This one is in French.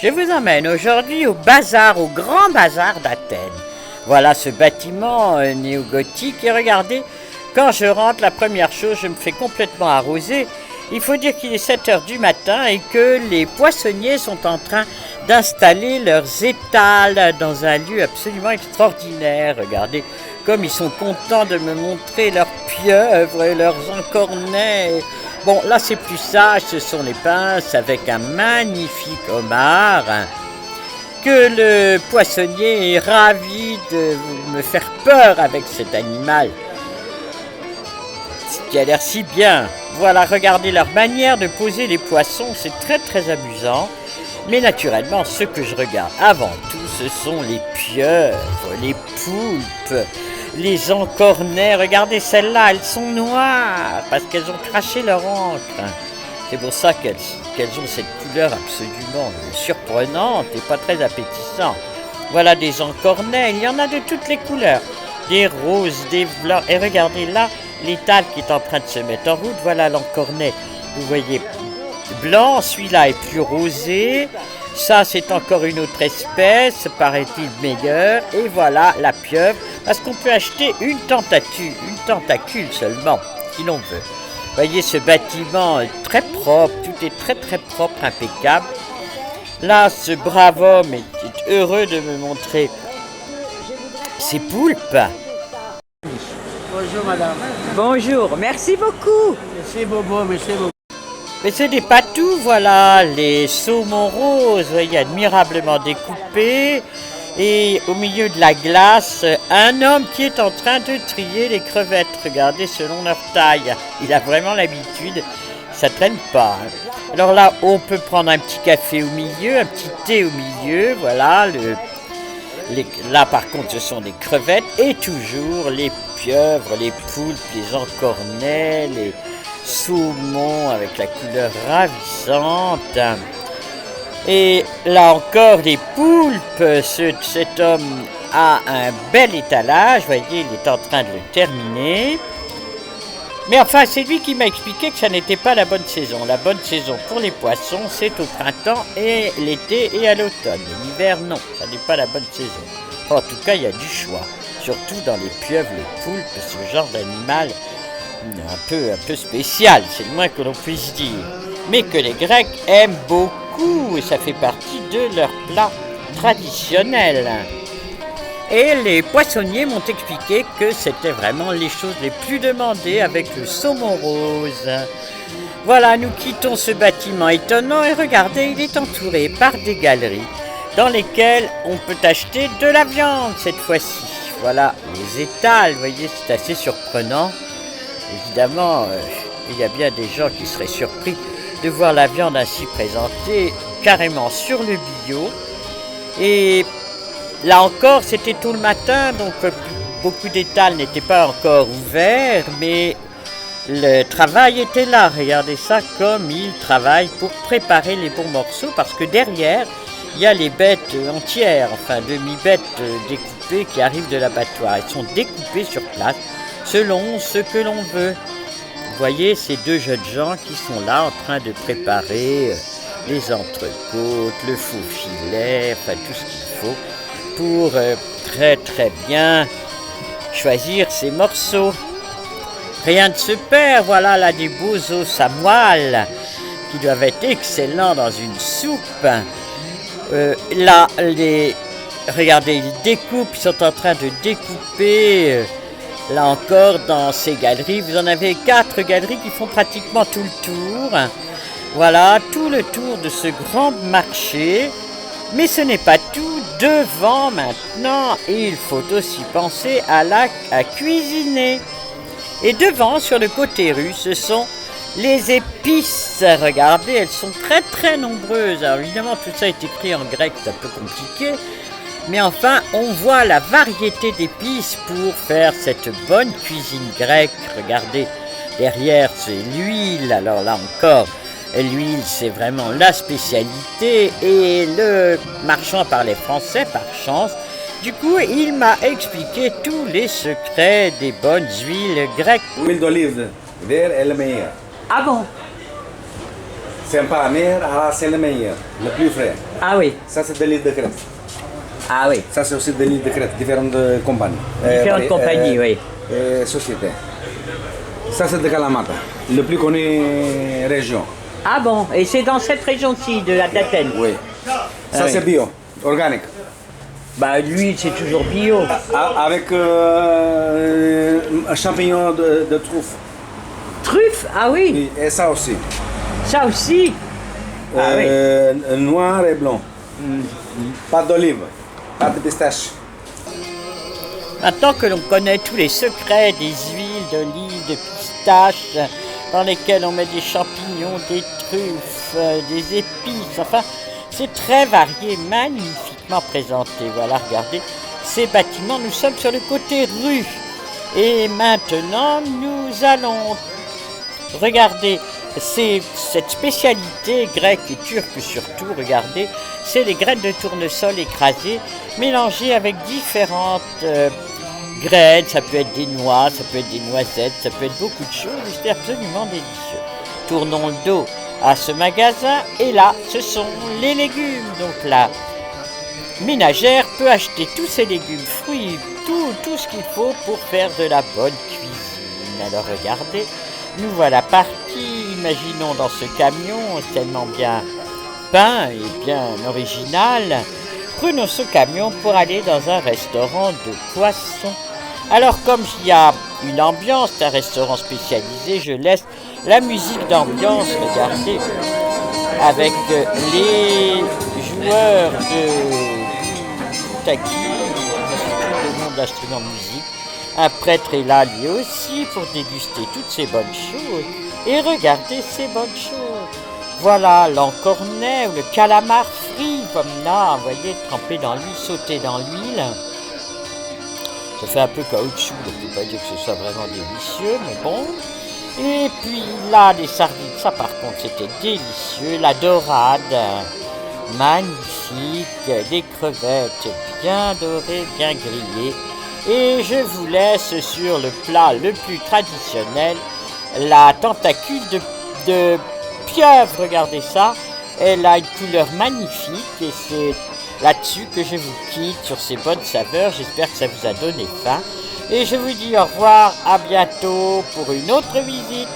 Je vous emmène aujourd'hui au bazar, au grand bazar d'Athènes. Voilà ce bâtiment néo-gothique et regardez, quand je rentre, la première chose, je me fais complètement arroser. Il faut dire qu'il est 7 heures du matin et que les poissonniers sont en train d'installer leurs étals dans un lieu absolument extraordinaire. Regardez comme ils sont contents de me montrer leurs pieuvres et leurs encornets. Bon, là c'est plus sage, ce sont les pinces avec un magnifique homard que le poissonnier est ravi de me faire peur avec cet animal qui a l'air si bien. Voilà, regardez leur manière de poser les poissons, c'est très très amusant. Mais naturellement, ce que je regarde avant tout, ce sont les pieuvres, les poulpes, les encornets. Regardez celles-là, elles sont noires parce qu'elles ont craché leur encre. C'est pour ça qu'elles ont cette couleur absolument surprenante et pas très appétissante. Voilà des encornets, il y en a de toutes les couleurs. Des roses, des blancs. Et regardez là, l'étal qui est en train de se mettre en route. Voilà l'encornet, vous voyez, blanc. Celui-là est plus rosé. Ça, c'est encore une autre espèce, paraît-il meilleure. Et voilà la pieuvre, parce qu'on peut acheter une tentacule seulement, si l'on veut. Vous voyez ce bâtiment très propre, tout est très très propre, impeccable. Là, ce brave homme est heureux de me montrer ses poulpes. Bonjour madame. Bonjour, merci beaucoup. Merci Bobo, merci Bobo. Mais c'est des patous, voilà, les saumons roses, vous voyez, admirablement découpés. Et au milieu de la glace, un homme qui est en train de trier les crevettes. Regardez, selon leur taille. Il a vraiment l'habitude, ça ne traîne pas. Alors là, on peut prendre un petit café au milieu, un petit thé au milieu, voilà. Là, par contre, ce sont des crevettes. Et toujours les pieuvres, les poulpes, les encornets, les saumons avec la couleur ravissante. Et là encore, les poulpes, cet homme a un bel étalage, vous voyez, il est en train de le terminer. Mais enfin, c'est lui qui m'a expliqué que ça n'était pas la bonne saison. La bonne saison pour les poissons, c'est au printemps et l'été et à l'automne. L'hiver, non, ça n'est pas la bonne saison. En tout cas, il y a du choix, surtout dans les pieuvres, les poulpes, ce genre d'animal un peu spécial, c'est le moins que l'on puisse dire. Mais que les Grecs aiment beaucoup et ça fait partie de leur plat traditionnel. Et les poissonniers m'ont expliqué que c'était vraiment les choses les plus demandées avec le saumon rose. Voilà, nous quittons ce bâtiment étonnant et regardez, il est entouré par des galeries dans lesquelles on peut acheter de la viande cette fois-ci. Voilà, les étals, vous voyez, c'est assez surprenant. Évidemment, il y a bien des gens qui seraient surpris de voir la viande ainsi présentée, carrément sur le bio. Et là encore, c'était tôt le matin, donc beaucoup d'étals n'étaient pas encore ouverts, mais le travail était là. Regardez ça, comme ils travaillent pour préparer les bons morceaux, parce que derrière, il y a les bêtes entières, enfin demi-bêtes découpées qui arrivent de l'abattoir. Elles sont découpées sur place, selon ce que l'on veut. Vous voyez ces deux jeunes gens qui sont là en train de préparer les entrecôtes, le faux filet, enfin tout ce qu'il faut pour très très bien choisir ces morceaux. Rien ne se perd, voilà là des beaux os à moelle qui doivent être excellents dans une soupe. Là, regardez, ils découpent, ils sont en train de découper. Là encore, dans ces galeries, vous en avez 4 galeries qui font pratiquement tout le tour. Voilà, tout le tour de ce grand marché. Mais ce n'est pas tout. Devant maintenant, il faut aussi penser à cuisiner. Et devant, sur le côté rue, ce sont les épices. Regardez, elles sont très très nombreuses. Alors évidemment, tout ça est écrit en grec, c'est un peu compliqué. Mais enfin, on voit la variété d'épices pour faire cette bonne cuisine grecque. Regardez, derrière, c'est l'huile. Alors là encore, l'huile, c'est vraiment la spécialité. Et le marchand parlait français, par chance. Du coup, il m'a expliqué tous les secrets des bonnes huiles grecques. L'huile d'olive verte est la meilleure. Ah bon? C'est pas amer, alors c'est le meilleur, le plus frais. Ah oui, Ça, c'est de l'île de Crète. ah oui. Ça, c'est aussi de l'île de Crète, différentes compagnies. Différentes compagnies, oui. Sociétés. Ça, c'est de Kalamata, le plus connu région. Ah bon, et c'est dans cette région-ci, de la d'Athènes. Oui. Ça, oui. c'est bio, organique. Bah l'huile, c'est toujours bio. Avec un champignon de truffe. Truffe, ah oui, Et ça aussi. ça aussi. Ah oui. Noir et blanc. Pas d'olive, pas de pistache. Maintenant que l'on connaît tous les secrets des huiles d'olive, de pistache, dans lesquelles on met des champignons, des truffes, des épices, enfin, c'est très varié, magnifiquement présenté. Voilà, regardez, ces bâtiments, nous sommes sur le côté rue. Et maintenant, nous allons regarder cette spécialité grecque et turque surtout, regardez, c'est les graines de tournesol écrasées, mélangées avec différentes graines, ça peut être des noix, ça peut être des noisettes, ça peut être beaucoup de choses, et c'est absolument délicieux. Tournons le dos à ce magasin, et là, ce sont les légumes. Donc la ménagère peut acheter tous ces légumes, fruits, tout ce qu'il faut pour faire de la bonne cuisine. Alors regardez, nous voilà partis, imaginons dans ce camion tellement bien peint et bien original. Prenons ce camion pour aller dans un restaurant de poissons. Alors comme il y a une ambiance, c'est un restaurant spécialisé, je laisse la musique d'ambiance, regardez, avec les joueurs de taki, le nom d'instrument de musique. Un prêtre est là lui aussi pour déguster toutes ces bonnes choses. Et regardez ces bonnes choses. Voilà l'encornet ou le calamar frit comme là, vous voyez, trempé dans l'huile, sauté dans l'huile. Ça fait un peu caoutchouc, je ne peux pas dire que ce soit vraiment délicieux, mais bon. Et puis là, les sardines, ça par contre c'était délicieux. La dorade, magnifique. Les crevettes bien dorées, bien grillées. Et je vous laisse sur le plat le plus traditionnel, la tentacule de pieuvre, regardez ça. Elle a une couleur magnifique et c'est là-dessus que je vous quitte sur ces bonnes saveurs. J'espère que ça vous a donné faim. Et je vous dis au revoir, à bientôt pour une autre visite.